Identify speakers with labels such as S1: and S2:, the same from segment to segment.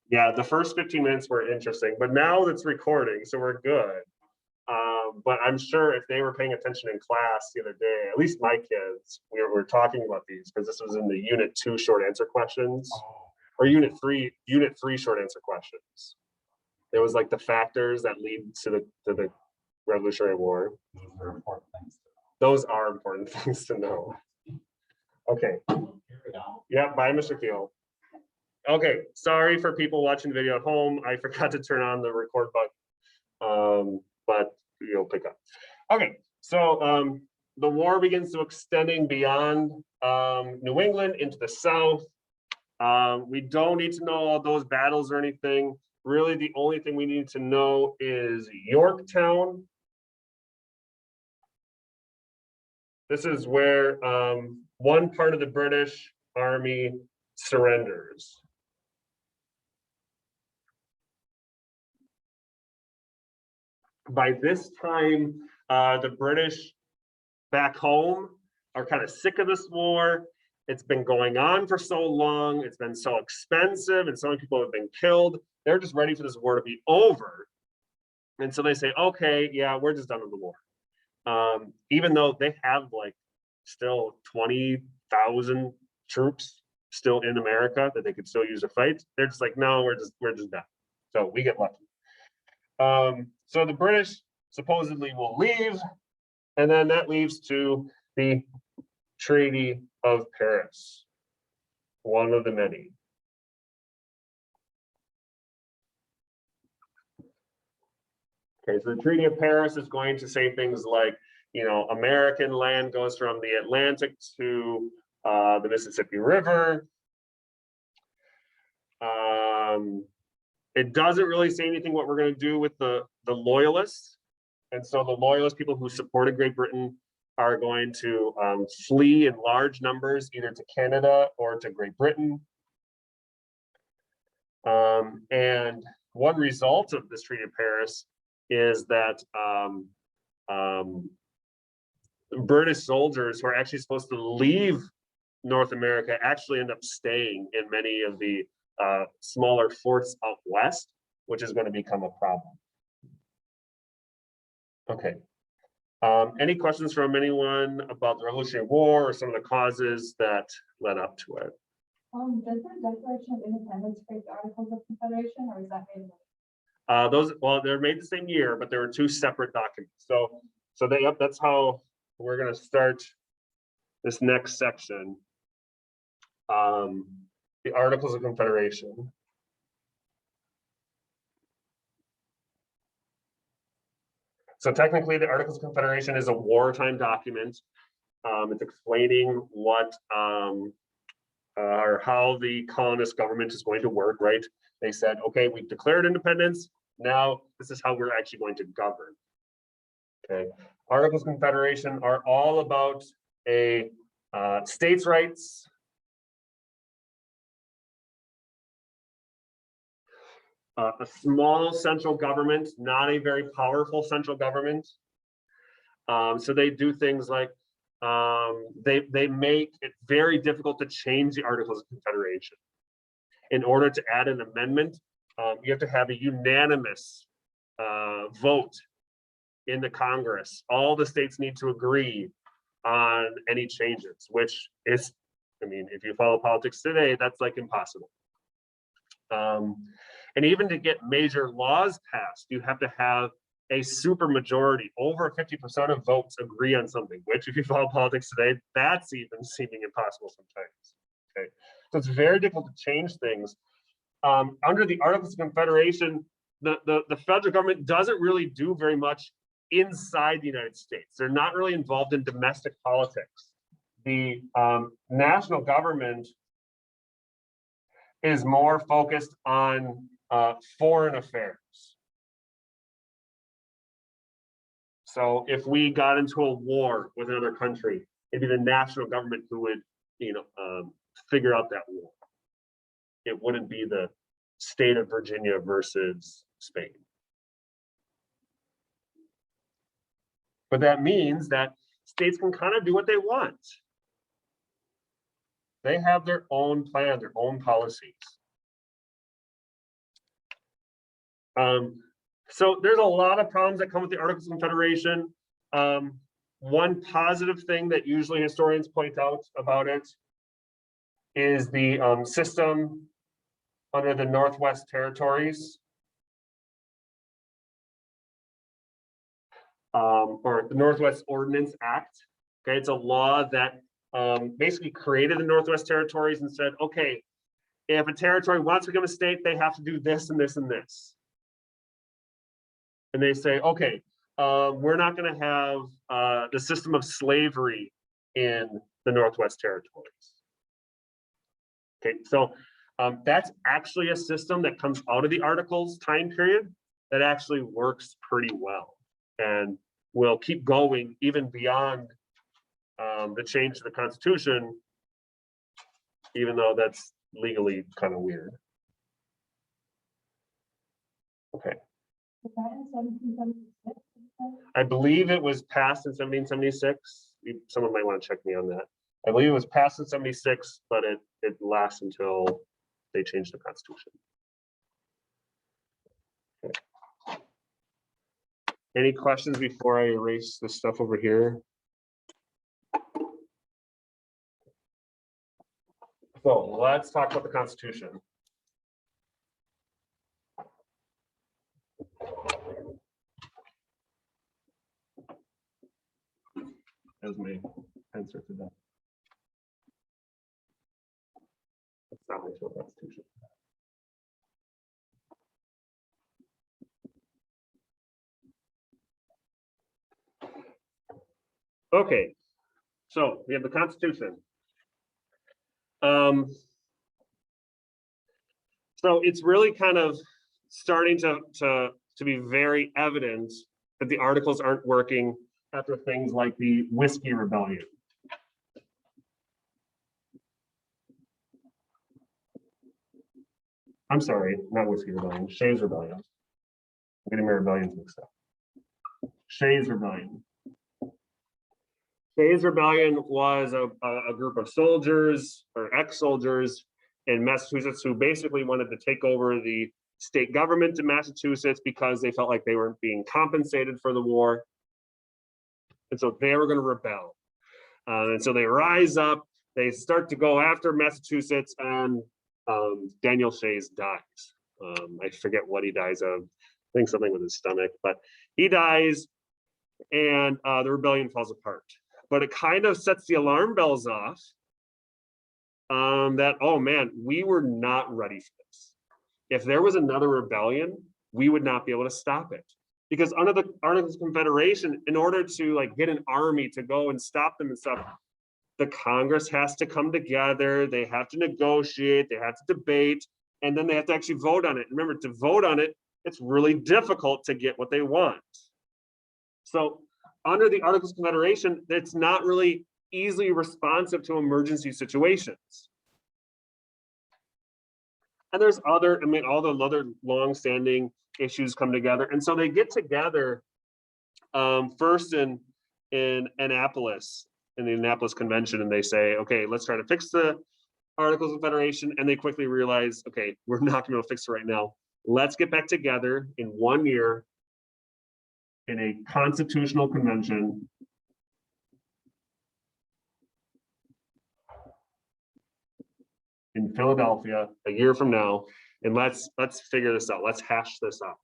S1: Yeah, the first 15 minutes were interesting, but now it's recording, so we're good. But I'm sure if they were paying attention in class the other day, at least my kids, we were talking about these because this was in the Unit 2 short answer questions, or Unit 3 short answer questions. It was like the factors that lead to the Revolutionary War. Those are important things to know. Okay. Yeah, bye, Mr. Keel. Okay, sorry for people watching the video at home. I forgot to turn on the record button, but you'll pick up. Okay, so the war begins to extending beyond New England into the South. We don't need to know all those battles or anything. Really, the only thing we need to know is Yorktown. This is where one part of the British Army surrenders. By this time, the British back home are kind of sick of this war. It's been going on for so long. It's been so expensive and so many people have been killed. They're just ready for this war to be over. And so they say, okay, yeah, we're just done with the war. Even though they have like still 20,000 troops still in America that they could still use to fight. They're just like, no, we're just done. So we get lucky. So the British supposedly will leave, and then that leads to the Treaty of Paris, one of the many. Okay, so the Treaty of Paris is going to say things like, you know, American land goes from the Atlantic to the Mississippi River. It doesn't really say anything what we're going to do with the loyalists. And so the loyalist people who supported Great Britain are going to flee in large numbers, either to Canada or to Great Britain. And one result of this Treaty of Paris is that British soldiers who are actually supposed to leave North America actually end up staying in many of the smaller forts out west, which is going to become a problem. Okay. Any questions from anyone about the Revolutionary War or some of the causes that led up to it?
S2: Does the Declaration of Independence break the Articles of Confederation, or is that made?
S1: Well, they're made the same year, but there were two separate documents. So that's how we're going to start this next section. The Articles of Confederation. So technically, the Articles of Confederation is a wartime document. It's explaining what or how the colonist government is going to work, right? They said, okay, we've declared independence. Now this is how we're actually going to govern. Okay, Articles of Confederation are all about a states' rights, a small central government, not a very powerful central government. So they do things like they make it very difficult to change the Articles of Confederation. In order to add an amendment, you have to have a unanimous vote in the Congress. All the states need to agree on any changes, which is, I mean, if you follow politics today, that's like impossible. And even to get major laws passed, you have to have a super majority, over 50% of votes agree on something, which if you follow politics today, that's even seeming impossible sometimes. Okay, so it's very difficult to change things. Under the Articles of Confederation, the federal government doesn't really do very much inside the United States. They're not really involved in domestic politics. The national government is more focused on foreign affairs. So if we got into a war with another country, it'd be the national government who would, figure out that war. It wouldn't be the state of Virginia versus Spain. But that means that states can kind of do what they want. They have their own plan, their own policies. So there's a lot of problems that come with the Articles of Confederation. One positive thing that usually historians point out about it is the system under the Northwest Territories. Or the Northwest Ordinance Act. Okay, it's a law that basically created the Northwest Territories and said, okay, if a territory wants to become a state, they have to do this and this and this. And they say, okay, we're not going to have the system of slavery in the Northwest Territories. Okay, so that's actually a system that comes out of the Articles time period that actually works pretty well and will keep going even beyond the change to the Constitution, even though that's legally kind of weird. Okay.
S2: Was that in 1776?
S1: I believe it was passed in 1776. Someone might want to check me on that. I believe it was passed in 76, but it lasts until they change the Constitution. Okay. Any questions before I erase this stuff over here? So let's talk about the Constitution. As my answer to that. That's not my Constitution. Okay, so we have the Constitution. So it's really kind of starting to be very evident that the Articles aren't working after things like the Whiskey Rebellion. I'm sorry, not Whiskey Rebellion, Shays Rebellion. I'm getting my rebellions mixed up. Shays Rebellion. Shays Rebellion was a group of soldiers or ex-soldiers in Massachusetts who basically wanted to take over the state government in Massachusetts because they felt like they weren't being compensated for the war. And so they were going to rebel. And so they rise up, they start to go after Massachusetts, and Daniel Shays dies. I forget what he dies of. I think something with his stomach, but he dies and the rebellion falls apart. But it kind of sets the alarm bells off that, oh man, we were not ready for this. If there was another rebellion, we would not be able to stop it. Because under the Articles of Confederation, in order to like get an army to go and stop them and stuff, the Congress has to come together, they have to negotiate, they have to debate, and then they have to actually vote on it. Remember, to vote on it, it's really difficult to get what they want. So under the Articles of Confederation, it's not really easily responsive to emergency situations. And there's other, I mean, all the other long-standing issues come together. And so they get together first in Annapolis, in the Annapolis Convention, and they say, okay, let's try to fix the Articles of Confederation. And they quickly realize, okay, we're not gonna fix it right now. Let's get back together in 1 year in a constitutional convention in Philadelphia a year from now, and let's figure this out. Let's hash this out.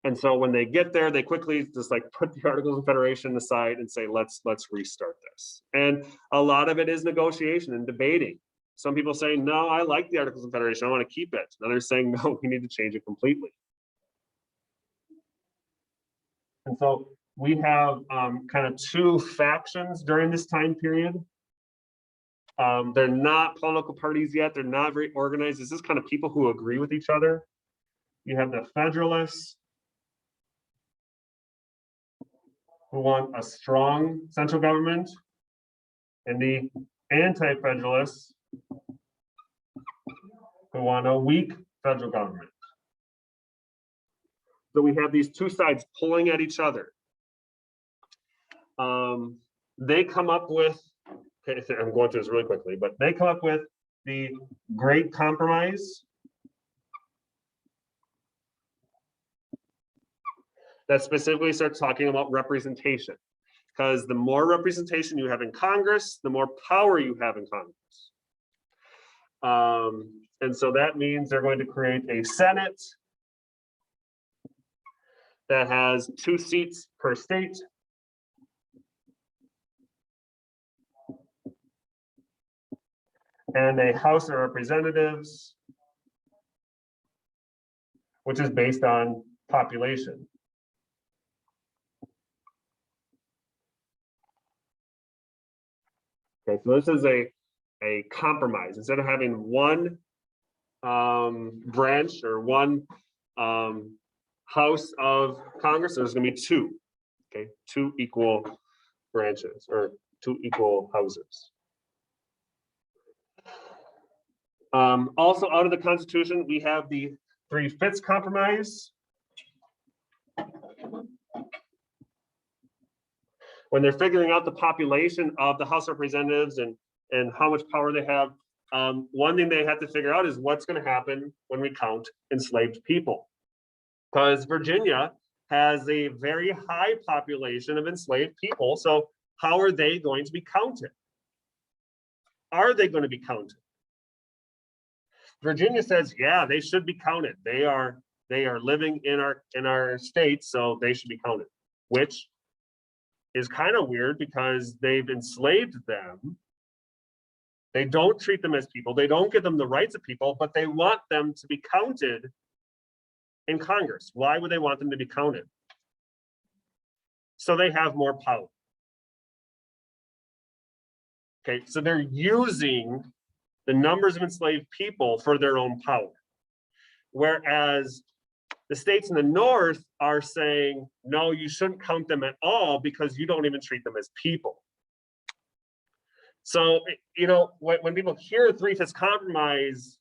S1: And so when they get there, they quickly just like put the Articles of Confederation aside and say, let's restart this. And a lot of it is negotiation and debating. Some people saying, no, I like the Articles of Confederation, I want to keep it. And others saying, no, we need to change it completely. And so we have kind of two factions during this time period. They're not political parties yet. They're not very organized. This is kind of people who agree with each other. You have the Federalists, who want a strong central government, and the Anti-Federalists, who want a weak federal government. So we have these two sides pulling at each other. They come up with, okay, I'm going through this really quickly, but they come up with the Great Compromise that specifically starts talking about representation. Because the more representation you have in Congress, the more power you have in Congress. And so that means they're going to create a Senate that has 2 seats per state. And a House of Representatives, which is based on population. Okay, so this is a compromise. Instead of having one branch or one House of Congress, there's going to be 2. Okay, 2 equal branches or 2 equal houses. Also out of the Constitution, we have the 3/5 compromise. When they're figuring out the population of the House of Representatives and how much power they have, one thing they have to figure out is what's going to happen when we count enslaved people. Because Virginia has a very high population of enslaved people. So how are they going to be counted? Are they going to be counted? Virginia says, yeah, they should be counted. They are living in our state, so they should be counted, which is kind of weird because they've enslaved them. They don't treat them as people. They don't give them the rights of people, but they want them to be counted in Congress. Why would they want them to be counted? So they have more power. Okay, so they're using the numbers of enslaved people for their own power. Whereas the states in the North are saying, no, you shouldn't count them at all because you don't even treat them as people. So, you know, when people hear 3/5 compromise,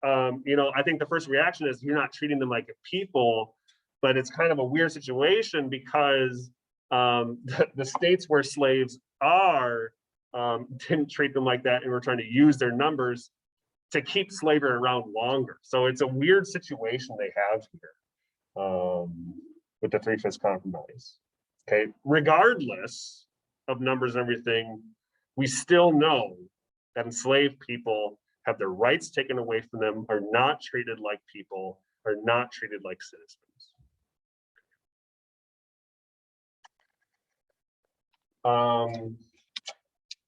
S1: you know, I think the first reaction is you're not treating them like people, but it's kind of a weird situation because the states where slaves are didn't treat them like that and were trying to use their numbers to keep slavery around longer. So it's a weird situation they have here with the 3/5 compromise. Okay, regardless of numbers and everything, we still know that enslaved people have their rights taken away from them, are not treated like people, are not treated like citizens.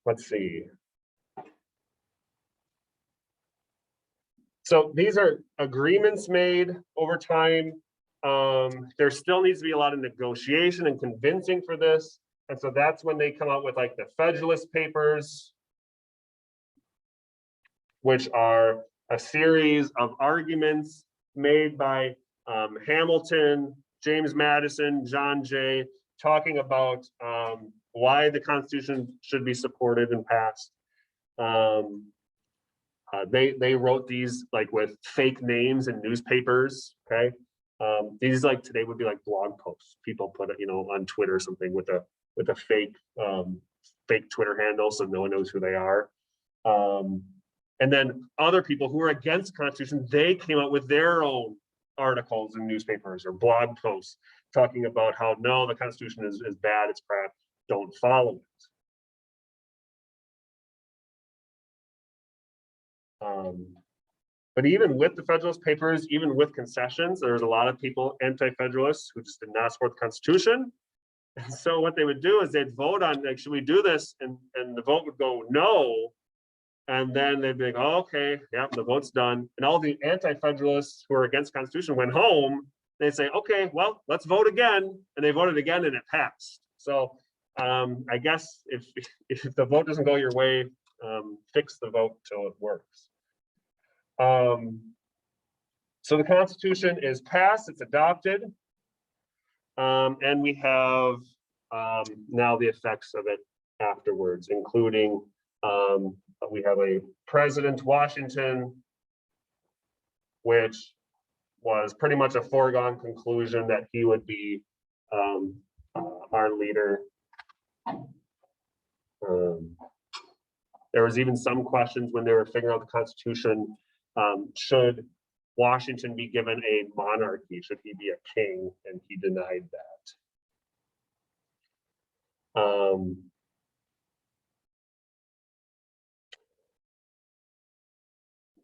S1: Let's see. So these are agreements made over time. There still needs to be a lot of negotiation and convincing for this. And so that's when they come out with like the Federalist Papers, which are a series of arguments made by Hamilton, James Madison, John Jay, talking about why the Constitution should be supported and passed. They wrote these like with fake names in newspapers. Okay, these like today would be like blog posts. People put it, you know, on Twitter or something with a fake fake Twitter handle, so no one knows who they are. And then other people who are against the Constitution, they came out with their own articles in newspapers or blog posts talking about how no, the Constitution is bad, it's crap, don't follow it. But even with the Federalist Papers, even with concessions, there's a lot of people, anti-federalists, who just did not support the Constitution. And so what they would do is they'd vote on, like, should we do this? And the vote would go no. And then they'd be like, oh, okay, yeah, the vote's done. And all the anti-federalists who are against the Constitution went home. They'd say, okay, well, let's vote again. And they voted again and it passed. So I guess if the vote doesn't go your way, fix the vote till it works. So the Constitution is passed, it's adopted, and we have now the effects of it afterwards, including we have a President Washington, which was pretty much a foregone conclusion that he would be our leader. There was even some questions when they were figuring out the Constitution. Should Washington be given a monarchy? Should he be a king? And he denied that.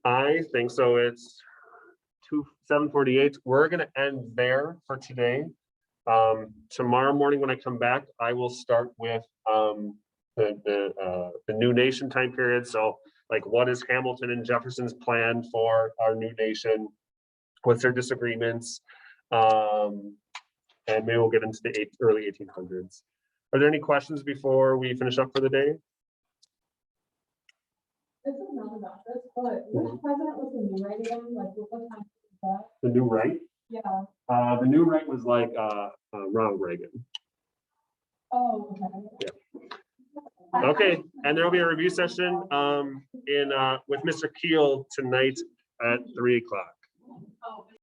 S1: I think so. It's 7:48. We're gonna end there for today. Tomorrow morning when I come back, I will start with the new nation time period. So like, what is Hamilton and Jefferson's plan for our new nation? What's their disagreements? And maybe we'll get into the early 1800s. Are there any questions before we finish up for the day?
S2: This is not about this, but which president was the new right again? Like, what time was that?
S1: The new right?
S2: Yeah.
S1: The new right was like Ronald Reagan.
S2: Oh, okay.
S1: Okay, and there will be a review session with Mr. Keel tonight at 3 o'clock.
S2: Oh.